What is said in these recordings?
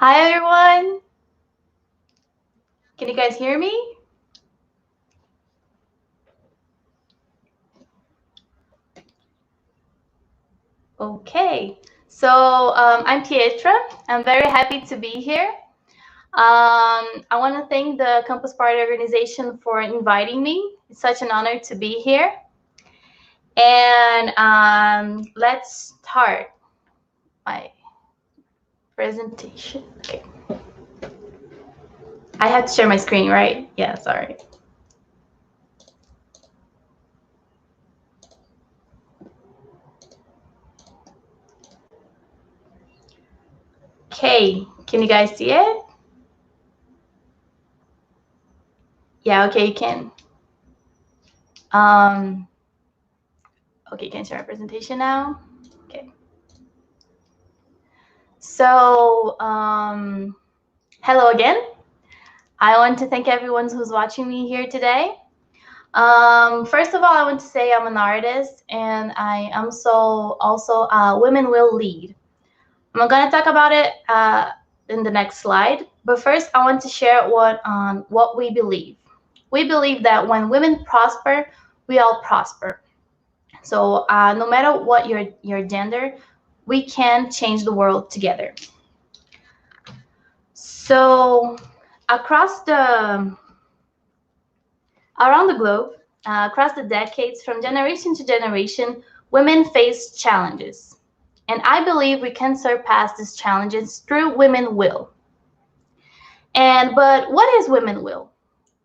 Hi everyone. Can you guys hear me? Okay. I'm Piettra. I'm very happy to be here. I want to thank the Campus Party organization for inviting me. It's such an honor to be here. And let's start my presentation. Okay. I had to share my screen, right? Yeah, sorry. Okay, can you guys see it? Yeah, okay, you can. Okay, can I share my presentation now? Okay. Hello again. I want to thank everyone who's watching me here today. First of all, I want to say I'm an artist and I am also a Womenwill lead. I'm going to talk about it in the next slide, but first I want to share what we believe. We believe that when women prosper, we all prosper. So no matter what your gender, we can change the world together. So around the globe, across the decades, from generation to generation, women face challenges. And I believe we can surpass these challenges through Womenwill. But what is Womenwill?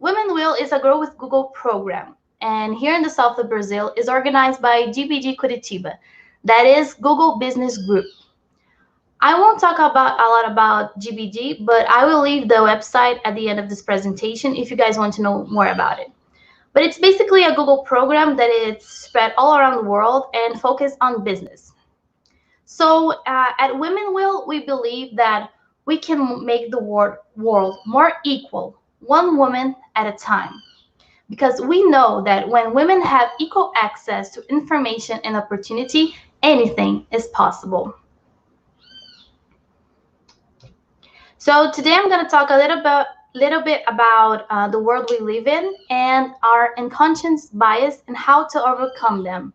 Womenwill is a Grow with Google program. And here in the south of Brazil is organized by GBG Curitiba. That is Google Business Group. I won't talk a lot about GBG, but I will leave the website at the end of this presentation if you guys want to know more about it. But it's basically a Google program that is spread all around the world and focused on business. So at Womenwill, we believe that we can make the world more equal, one woman at a time. Because we know that when women have equal access to information and opportunity, anything is possible. So today I'm going to talk a little bit about the world we live in and our unconscious bias and how to overcome them.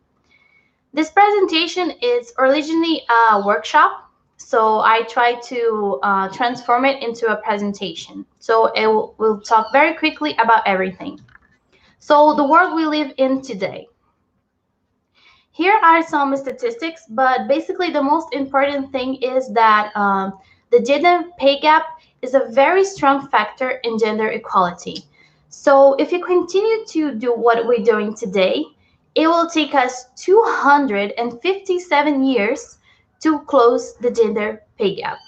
This presentation is originally a workshop, so I tried to transform it into a presentation. So we'll talk very quickly about everything. So the world we live in today. Here are some statistics, but basically the most important thing is that the gender pay gap is a very strong factor in gender equality. So if you continue to do what we're doing today, it will take us 257 years to close the gender pay gap.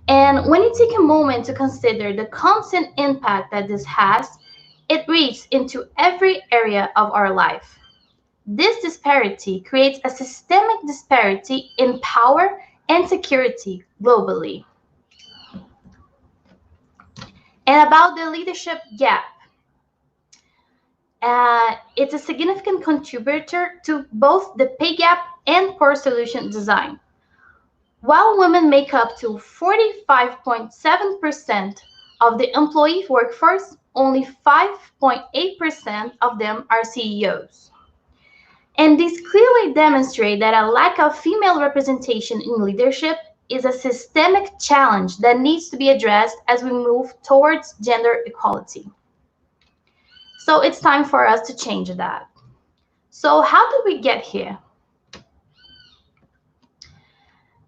And when you take a moment to consider the constant impact that this has, it reaches into every area of our life. This disparity creates a systemic disparity in power and security globally. And about the leadership gap, it's a significant contributor to both the pay gap and poor solution design. While women make up to 45.7% of the employee workforce, only 5.8% of them are CEOs. And these clearly demonstrate that a lack of female representation in leadership is a systemic challenge that needs to be addressed as we move towards gender equality. So it's time for us to change that. So how did we get here?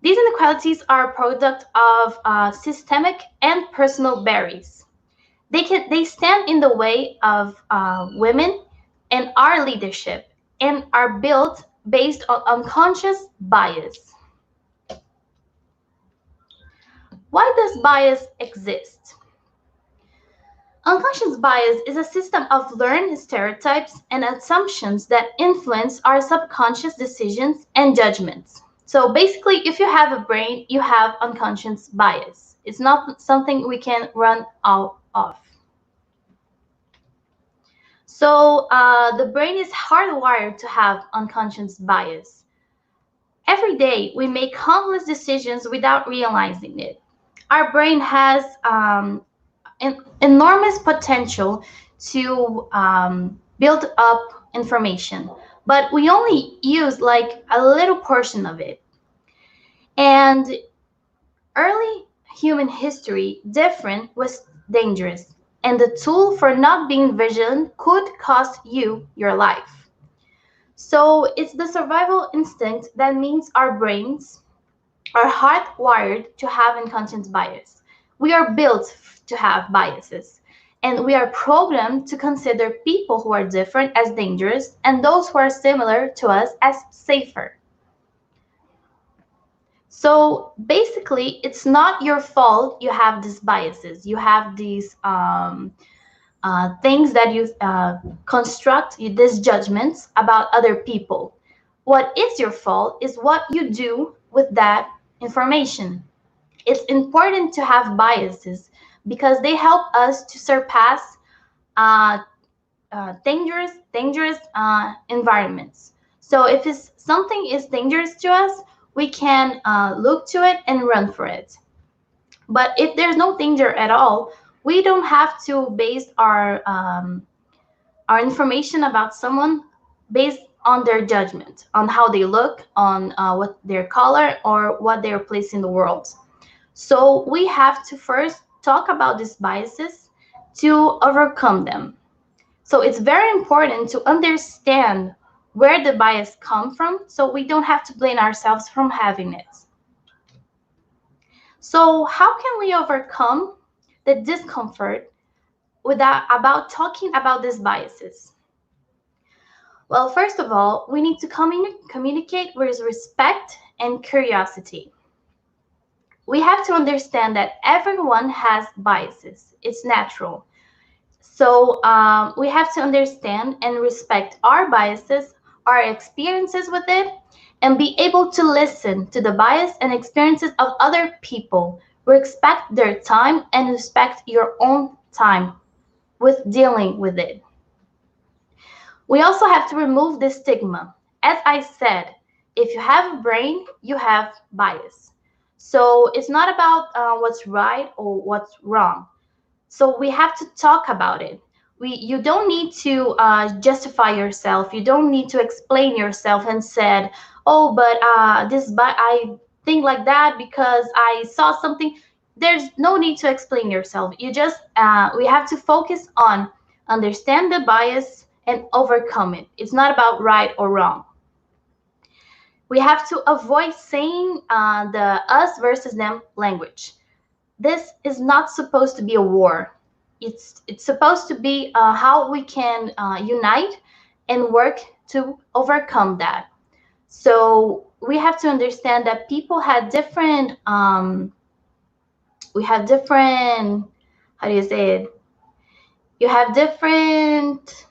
These inequalities are a product of systemic and personal barriers. They stand in the way of women and our leadership and are built based on unconscious bias. Why does bias exist? Unconscious bias is a system of learned stereotypes and assumptions that influence our subconscious decisions and judgments. So basically, if you have a brain, you have unconscious bias. It's not something we can run out of. So the brain is hardwired to have unconscious bias. Every day, we make countless decisions without realizing it. Our brain has enormous potential to build up information, but we only use like a little portion of it. And early human history, different was dangerous, and the tool for not being vigilant could cost you your life. So it's the survival instinct that means our brains are hardwired to have unconscious bias. We are built to have biases, and we are programmed to consider people who are different as dangerous and those who are similar to us as safer. So basically, it's not your fault you have these biases. You have these things that you construct, these judgments about other people. What is your fault is what you do with that information. It's important to have biases because they help us to surpass uh, dangerous environments. So if something is dangerous to us, we can look to it and run for it. But if there's no danger at all, we don't have to base our information about someone based on their judgment, on how they look, on what their color or what they're placed in the world. So we have to first talk about these biases to overcome them. So it's very important to understand where the bias come from so we don't have to blame ourselves from having it. So how can we overcome the discomfort about talking about these biases? Well, first of all, we need to communicate with respect and curiosity. We have to understand that everyone has biases. It's natural. So we have to understand and respect our biases, our experiences with it, and be able to listen to the bias and experiences of other people. Respect their time and respect your own time with dealing with it. We also have to remove the stigma. As I said, if you have a brain, you have bias. So it's not about what's right or what's wrong. So we have to talk about it. You don't need to justify yourself. You don't need to explain yourself and said, oh, but I think like that because I saw something. There's no need to explain yourself. We have to focus on understand the bias and overcome it. It's not about right or wrong. We have to avoid saying the us versus them language. This is not supposed to be a war. It's supposed to be how we can unite and work to overcome that. So we have to understand that people had different we have different, how do you say it, you have different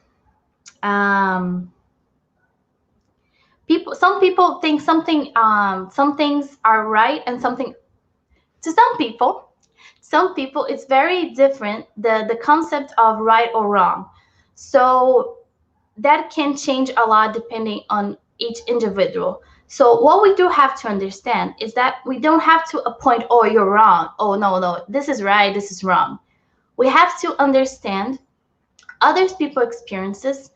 people. Some people think something some things are right and something, to some people it's very different, the concept of right or wrong. So that can change a lot depending on each individual. So what we do have to understand is that we don't have to appoint, oh, you're wrong, oh, no, this is right, this is wrong. We have to understand other people's experiences,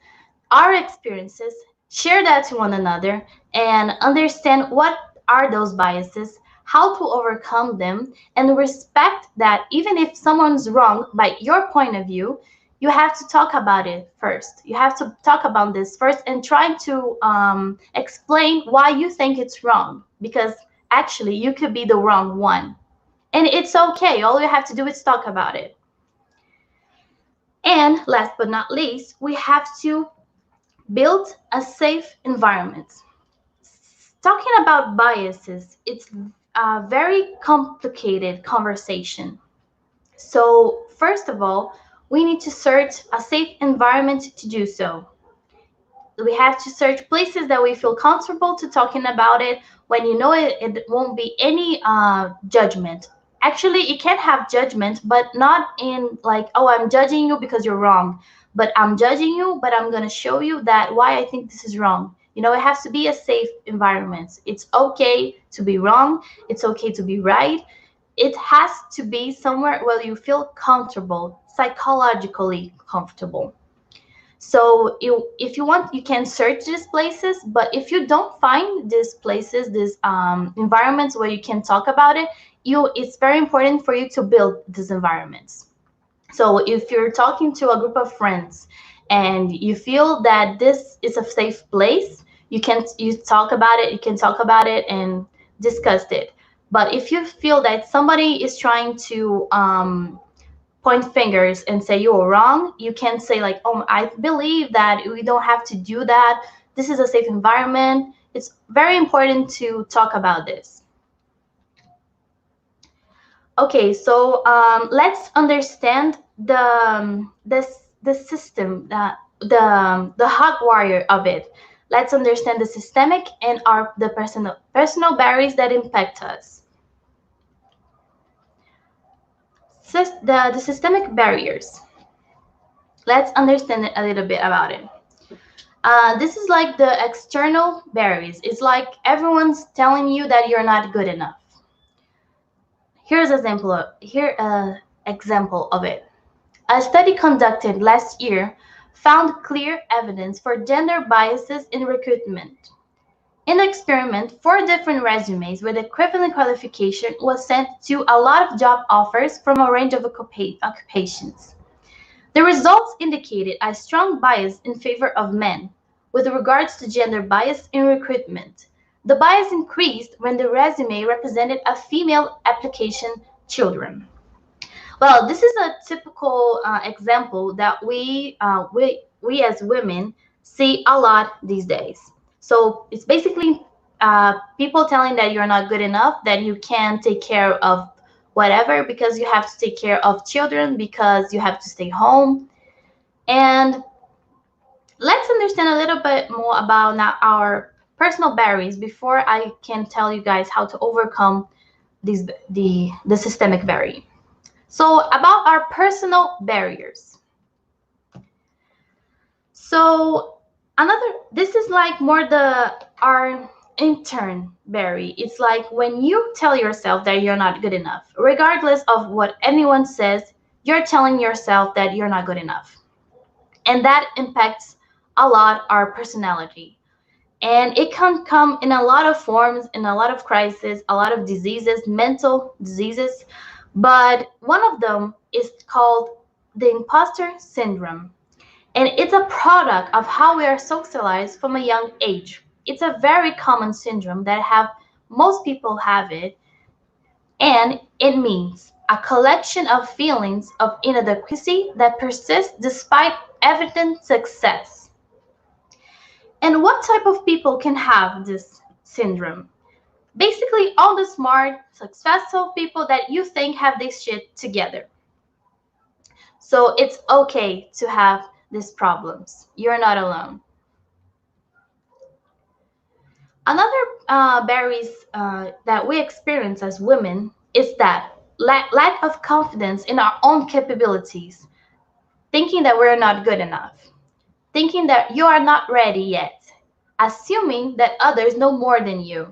our experiences, share that to one another, and understand what are those biases, how to overcome them, and respect that even if someone's wrong by your point of view, you have to talk about it first. You have to talk about this first and try to explain why you think it's wrong, because actually you could be the wrong one. And it's okay. All you have to do is talk about it. And last but not least, we have to build a safe environment. Talking about biases, it's a very complicated conversation. So first of all, we need to search a safe environment to do so. We have to search places that we feel comfortable to talking about it, when you know it won't be any judgment. Actually, it can have judgment, but not in like, oh, I'm judging you because you're wrong, but I'm judging you, but I'm going to show you that why I think this is wrong. You know, it has to be a safe environment. It's okay to be wrong. It's okay to be right. it has to be somewhere where you feel comfortable, psychologically comfortable. So if you want, you can search these places, but if you don't find these places, these environments where you can talk about it, it's very important for you to build these environments. So if you're talking to a group of friends and you feel that this is a safe place, you talk about it, you can talk about it and discuss it. But if you feel that somebody is trying to point fingers and say you're wrong, you can say like, oh, I believe that we don't have to do that. This is a safe environment. It's very important to talk about this. Okay, so let's understand the system, the hardwire of it. Let's understand the systemic and the personal barriers that impact us. The systemic barriers. Let's understand a little bit about it. This is like the external barriers. It's like everyone's telling you that you're not good enough. Here's an example of it. A study conducted last year found clear evidence for gender biases in recruitment. In the experiment, 4 different resumes with equivalent qualification was sent to a lot of job offers from a range of occupations. The results indicated a strong bias in favor of men with regards to gender bias in recruitment. The bias increased when the resume represented a female application children. Well, this is a typical example that we as women see a lot these days. So it's basically people telling that you're not good enough, that you can't take care of whatever because you have to take care of children, because you have to stay home. And let's understand a little bit more about now our personal barriers before I can tell you guys how to overcome the systemic barrier. So about our personal barriers. So this is like more our intern barrier. It's like when you tell yourself that you're not good enough, regardless of what anyone says, you're telling yourself that you're not good enough. And that impacts a lot our personality. And it can come in a lot of forms, in a lot of crises, a lot of diseases, mental diseases. But one of them is called the impostor syndrome. And it's a product of how we are socialized from a young age. It's a very common syndrome that most people have it. And it means a collection of feelings of inadequacy that persist despite evident success. And what type of people can have this syndrome? Basically, all the smart, successful people that you think have this shit together. So it's okay to have these problems. You're not alone. Another barriers that we experience as women is that lack of confidence in our own capabilities, thinking that we're not good enough, thinking that you are not ready yet, assuming that others know more than you,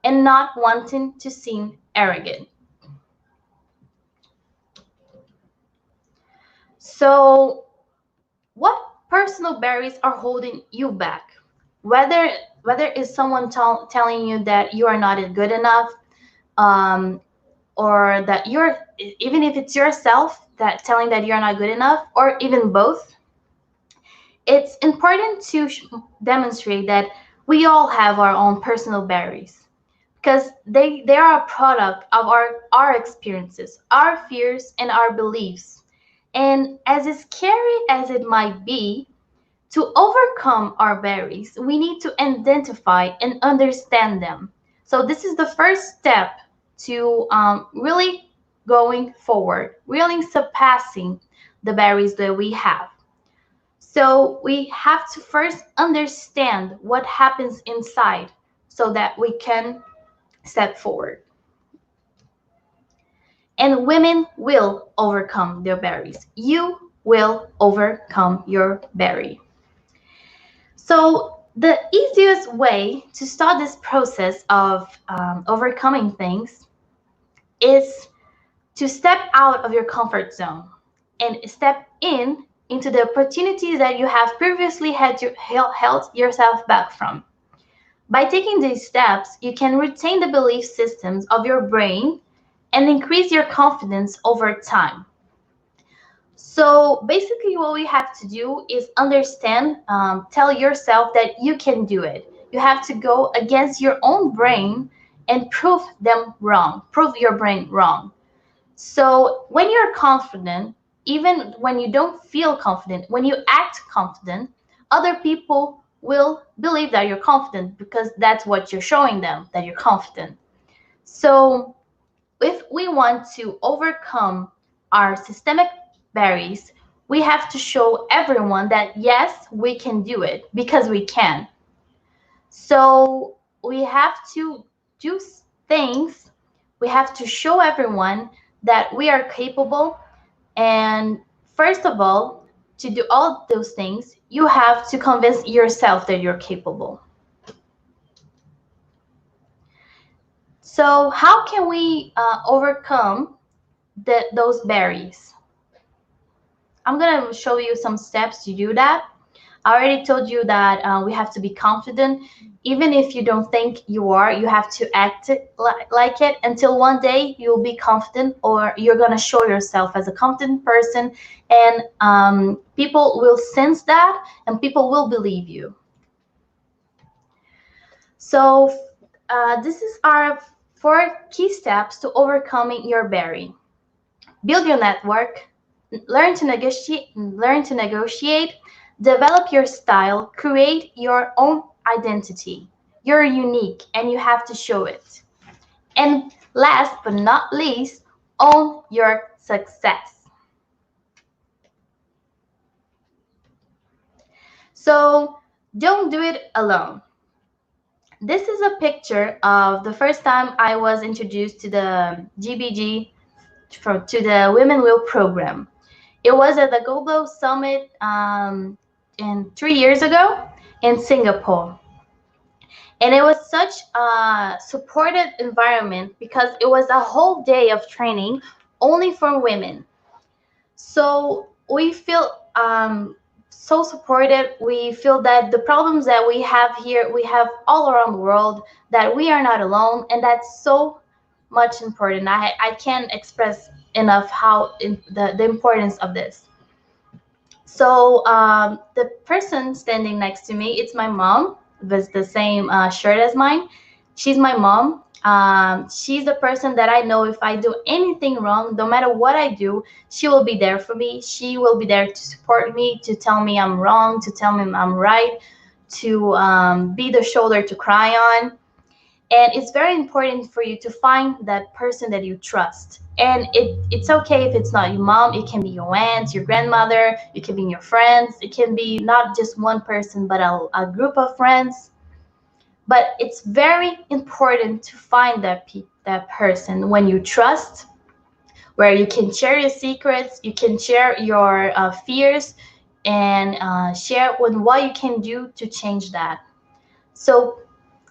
and not wanting to seem arrogant. So, what personal barriers are holding you back? Whether it's someone telling you that you are not good enough, or that even if it's yourself that telling that you're not good enough, or even both, it's important to demonstrate that we all have our own personal barriers, because they are a product of our experiences, our fears, and our beliefs. And as scary as it might be, to overcome our barriers, we need to identify and understand them. So this is the first step to really going forward, really surpassing the barriers that we have. So we have to first understand what happens inside so that we can step forward. And women will overcome their barriers. You will overcome your barrier. So the easiest way to start this process of overcoming things is to step out of your comfort zone and step into the opportunities that you have previously held yourself back from. By taking these steps, you can retain the belief systems of your brain and increase your confidence over time. So basically what we have to do is understand, tell yourself that you can do it. You have to go against your own brain and prove them wrong, prove your brain wrong. So when you're confident, even when you don't feel confident, when you act confident, other people will believe that you're confident because that's what you're showing them, that you're confident. So if we want to overcome our systemic barriers, we have to show everyone that yes, we can do it because we can. So we have to do things, we have to show everyone that we are capable. And first of all, to do all those things, you have to convince yourself that you're capable. So how can we overcome those barriers? I'm going to show you some steps to do that. I already told you that we have to be confident. Even if you don't think you are, you have to act like it until one day you'll be confident, or you're going to show yourself as a confident person, and people will sense that and people will believe you. So this is our 4 key steps to overcoming your barrier. Build your network, learn to negotiate, develop your style, create your own identity. You're unique and you have to show it. And last but not least, own your success. So don't do it alone. This is a picture of the first time I was introduced to the GBG, to the Womenwill program. It was at the Global Summit in 3 years ago in Singapore. And it was such a supported environment because it was a whole day of training only for women. So we feel so supported. We feel that the problems that we have here, we have all around the world, that we are not alone. And that's so much important. I can't express enough how the importance of this. So the person standing next to me, it's my mom, with the same shirt as mine. She's my mom. She's the person that I know if I do anything wrong, no matter what I do, she will be there for me. She will be there to support me, to tell me I'm wrong, to tell me I'm right, to be the shoulder to cry on. And it's very important for you to find that person that you trust. And it's okay if it's not your mom. It can be your aunt, your grandmother. It can be your friends. It can be not just one person, but a group of friends. But it's very important to find that person when you trust, where you can share your secrets, you can share your fears, and share what you can do to change that. So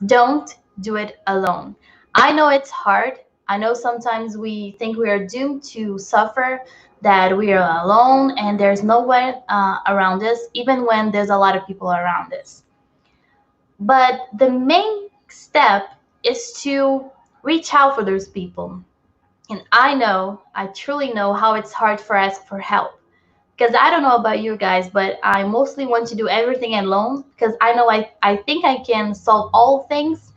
don't do it alone. I know it's hard. I know sometimes we think we are doomed to suffer, that we are alone and there's no one around us, even when there's a lot of people around us. But the main step is to reach out for those people. And I truly know how it's hard for us for help. Because I don't know about you guys, but I mostly want to do everything alone because I know I think I can solve all things,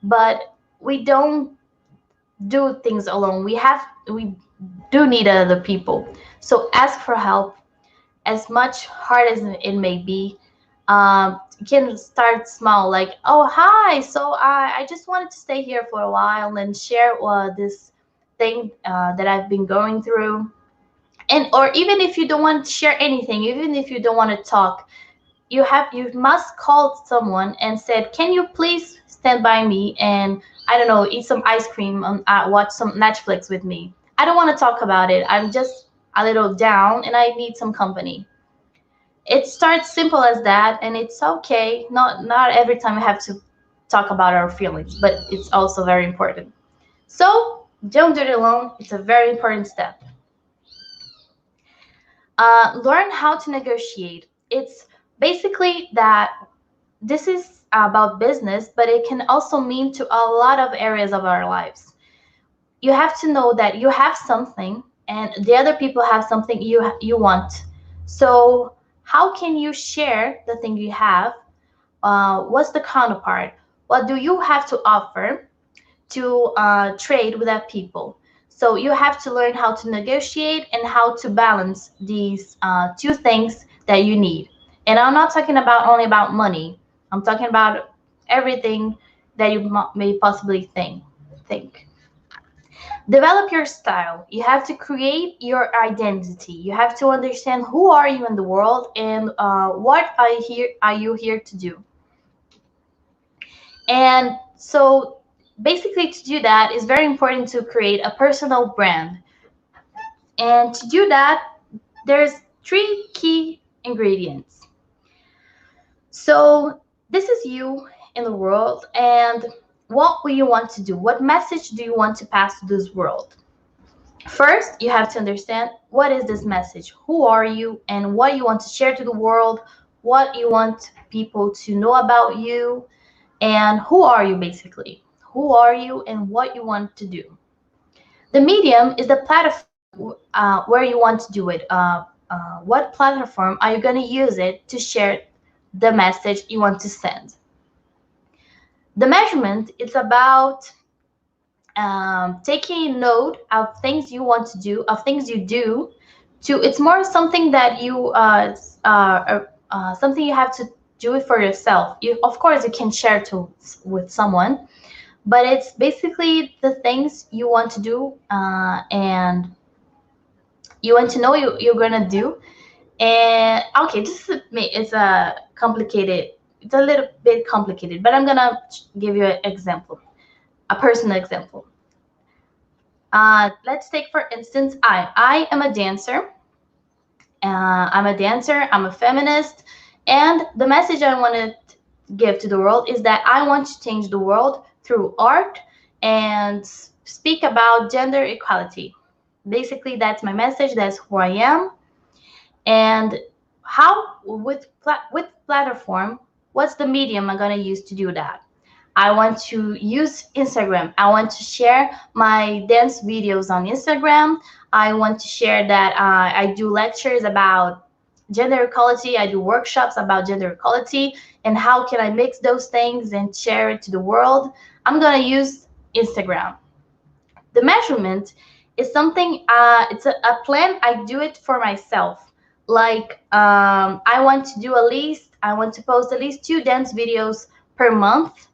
but we don't do things alone. We do need other people. So ask for help. As much hard as it may be, you can start small, like, oh, hi, so I just wanted to stay here for a while and share this thing that I've been going through. And or even if you don't want to share anything, even if you don't want to talk, you must call someone and said, can you please stand by me and, I don't know, eat some ice cream and watch some Netflix with me. I don't want to talk about it. I'm just a little down and I need some company. It starts simple as that, and it's okay. Not every time we have to talk about our feelings, but it's also very important. So Don't do it alone. It's a very important step. Learn how to negotiate. It's basically that this is about business, but it can also mean to a lot of areas of our lives. You have to know that you have something and the other people have something you want. So how can you share the thing you have? What's the counterpart? What do you have to offer to trade with that people? So you have to learn how to negotiate and how to balance these two things that you need. And I'm not talking about only about money. I'm talking about everything that you may possibly think. Develop your style. You have to create your identity. You have to understand who are you in the world and what are you here to do. And so basically to do that, it's very important to create a personal brand. And to do that, there's three key ingredients. So this is you in the world, and what will you want to do? What message do you want to pass to this world? First, you have to understand what is this message? Who are you and what you want to share to the world? What you want people to know about you? And who are you basically? Who are you and what you want to do? The medium is the platform where you want to do it. What platform are you going to use it to share the message you want to send? The measurement is about taking note of things you want to do, of things you do. To it's more something that you something you have to do it for yourself. You, of course, you can share to with someone, but it's basically the things you want to do and you want to know you're gonna do. And okay, this is it's a complicated. It's a little bit complicated, but I'm gonna give you an example, a personal example. Let's take for instance, I am a dancer. I'm a dancer. I'm a feminist, and the message I want to give to the world is that I want to change the world through art and speak about gender equality. Basically, that's my message. That's who I am. And how with platform, what's the medium I'm gonna use to do that? I want to use Instagram. I want to share my dance videos on Instagram. I want to share that I do lectures about gender equality. I do workshops about gender equality and how can I mix those things and share it to the world. I'm gonna use Instagram. The measurement is something, it's a plan. I do it for myself. Like I want to post at least 2 dance videos per month,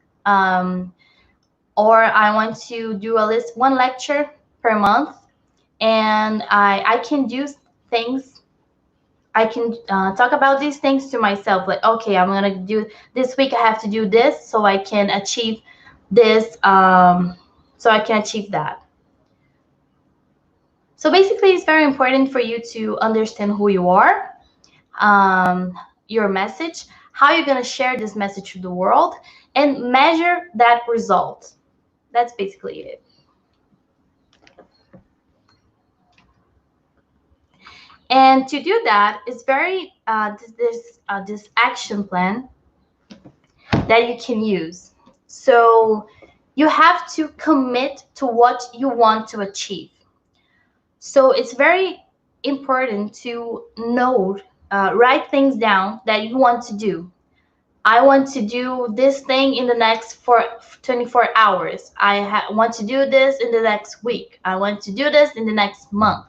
or I want to do at least 1 lecture per month. And I can do things, I can talk about these things to myself, like, okay, I'm gonna do this week, I have to do this so I can achieve this, so I can achieve that. So basically, it's very important for you to understand who you are, your message, how you're going to share this message to the world, and measure that result. That's basically it. And to do that, it's very this action plan that you can use. So you have to commit to what you want to achieve. So it's very important to note, write things down that you want to do. I want to do this thing in the next 24 hours. I want to do this in the next week. I want to do this in the next month.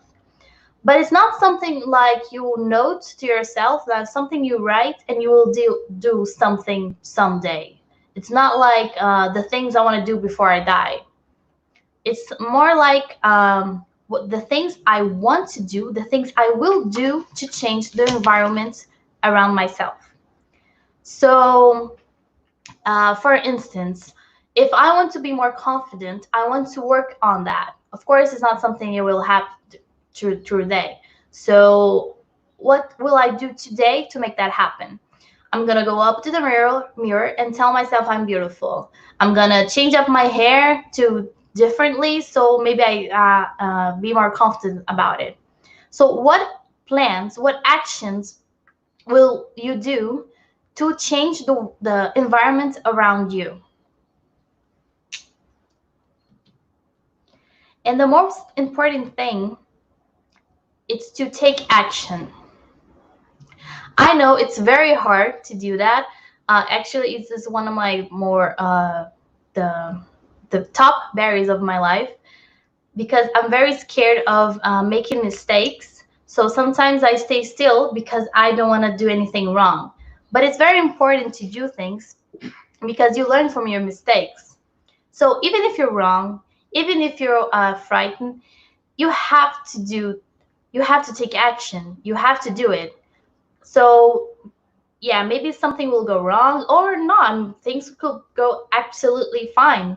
But it's not something like you note to yourself, that's something you write and you will do something someday. It's not like the things I want to do before I die. It's more like the things I want to do, the things I will do to change the environment around myself. So, for instance, if I want to be more confident, I want to work on that. Of course, it's not something you will have through the day. So what will I do today to make that happen? I'm gonna go up to the mirror and tell myself I'm beautiful. I'm gonna change up my hair to differently, so maybe I be more confident about it. So what plans, what actions will you do to change the environment around you? And the most important thing is to take action. I know it's very hard to do that. Actually, it's just one of my more the the top barriers of my life, because I'm very scared of making mistakes. So sometimes I stay still because I don't want to do anything wrong. But it's very important to do things because you learn from your mistakes. So even if you're wrong, even if you're frightened, you have to do, you have to take action. You have to do it. So yeah, maybe something will go wrong or not. Things could go absolutely fine.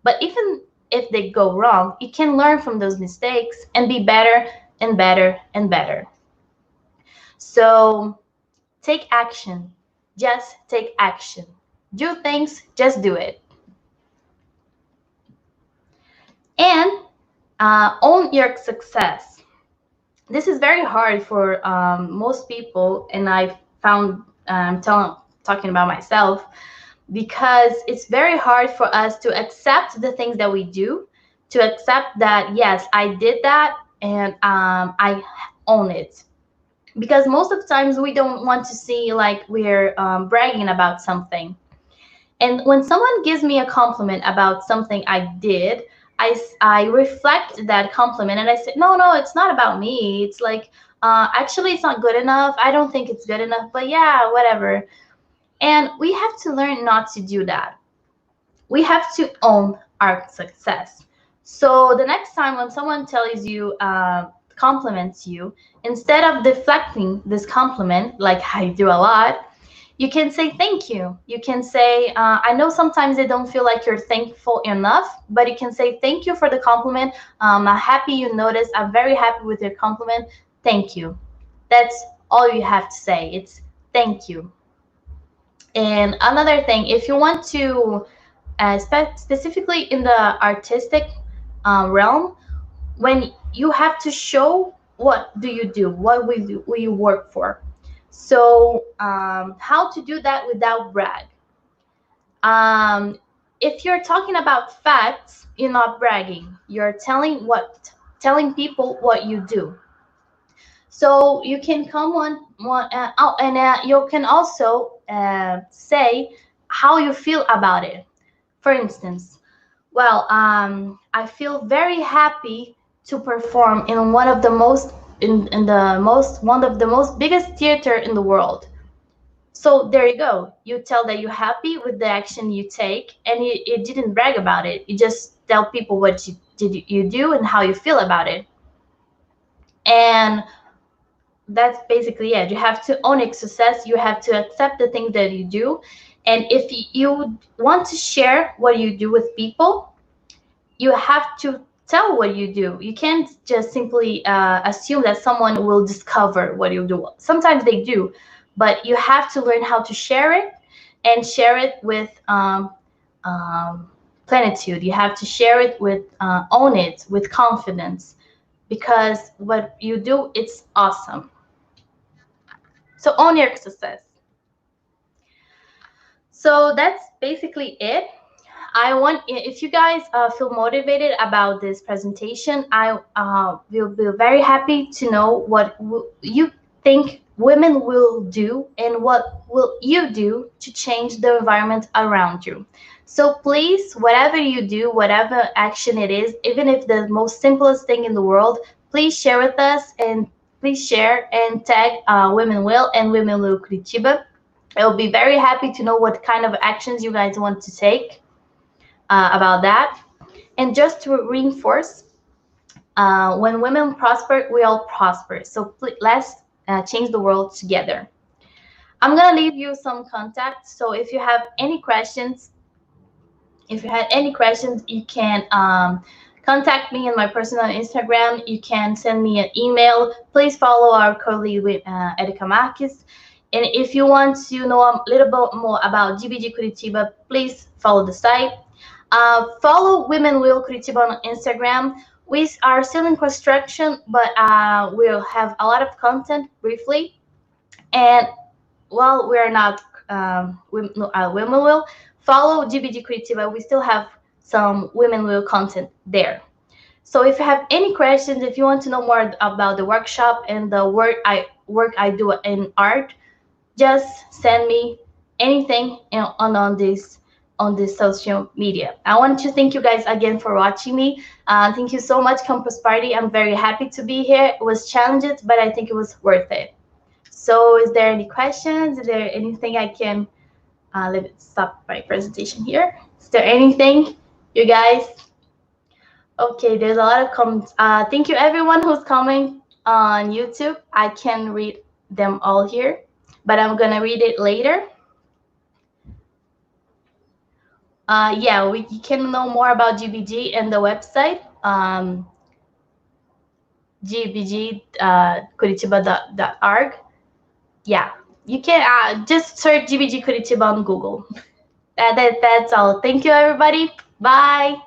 But even if they go wrong, you can learn from those mistakes and be better and better and better. So take action. Just take action. Do things, just do it. And own your success. This is very hard for most people, and I found talking about myself, because it's very hard for us to accept the things that we do, to accept that yes, I did that, and I own it. Because most of the times we don't want to see like we're bragging about something. And when someone gives me a compliment about something I did, I reflect that compliment and I say, no, no, it's not about me. It's like, actually, it's not good enough. I don't think it's good enough, but yeah, whatever. And we have to learn not to do that. We have to own our success. So the next time when someone tells you, compliments you, instead of deflecting this compliment, like I do a lot, you can say thank you. You can say, I know sometimes they don't feel like you're thankful enough, but you can say thank you for the compliment. I'm happy you noticed. I'm very happy with your compliment. Thank you. That's all you have to say. It's thank you. And another thing, if you want to, specifically in the artistic realm, when you have to show what do, what will you work for. So how to do that without brag. If you're talking about facts, you're not bragging. You're telling people what you do. So you can come and you can also say how you feel about it. For instance, well, I feel very happy to perform in one of the most in the most one of the most biggest theater in the world. So there you go. You tell that you're happy with the action you take, and you didn't brag about it. You just tell people what you do and how you feel about it. And that's basically it. You have to own your success. You have to accept the things that you do. And if you want to share what you do with people, you have to tell what you do. You can't just simply assume that someone will discover what you do. Sometimes they do, but you have to learn how to share it, and share it with plenitude. You have to share it with, own it with confidence, because what you do, it's awesome. So own your success. So that's basically it. I want, if you guys feel motivated about this presentation, I will be very happy to know what you think women will do and what will you do to change the environment around you. So please, whatever you do, whatever action it is, even if the most simplest thing in the world, please share with us, and please share and tag Womenwill and Womenwill Curitiba. I'll be very happy to know what kind of actions you guys want to take about that. And just to reinforce, when women prosper, we all prosper. So let's change the world together. I'm gonna leave you some contacts. So if you have any questions, you can contact me in my personal Instagram. You can send me an email. Please follow our colleague with Piettra Marques. And if you want to know a little bit more about GBG Curitiba, please follow the site. Follow Womenwill Curitiba on Instagram. We are still in construction, but we'll have a lot of content briefly. And while we are not Womenwill, follow GBG Curitiba. We still have some Womenwill content there. So if you have any questions, if you want to know more about the workshop and the work I do in art, just send me anything on this social media. I want to thank you guys again for watching me. Thank you so much, Campus Party. I'm very happy to be here. It was challenging, but I think it was worth it. So is there any questions? Is there anything I can let me stop my presentation here? Is there anything, you guys? Okay, there's a lot of comments. Thank you everyone who's coming on YouTube. I can read them all here, but I'm gonna read it later. Yeah, you can know more about GBG and the website, gbg.curitiba.org. Yeah, you can just search GBG Curitiba on Google. That's all. Thank you, everybody. Bye.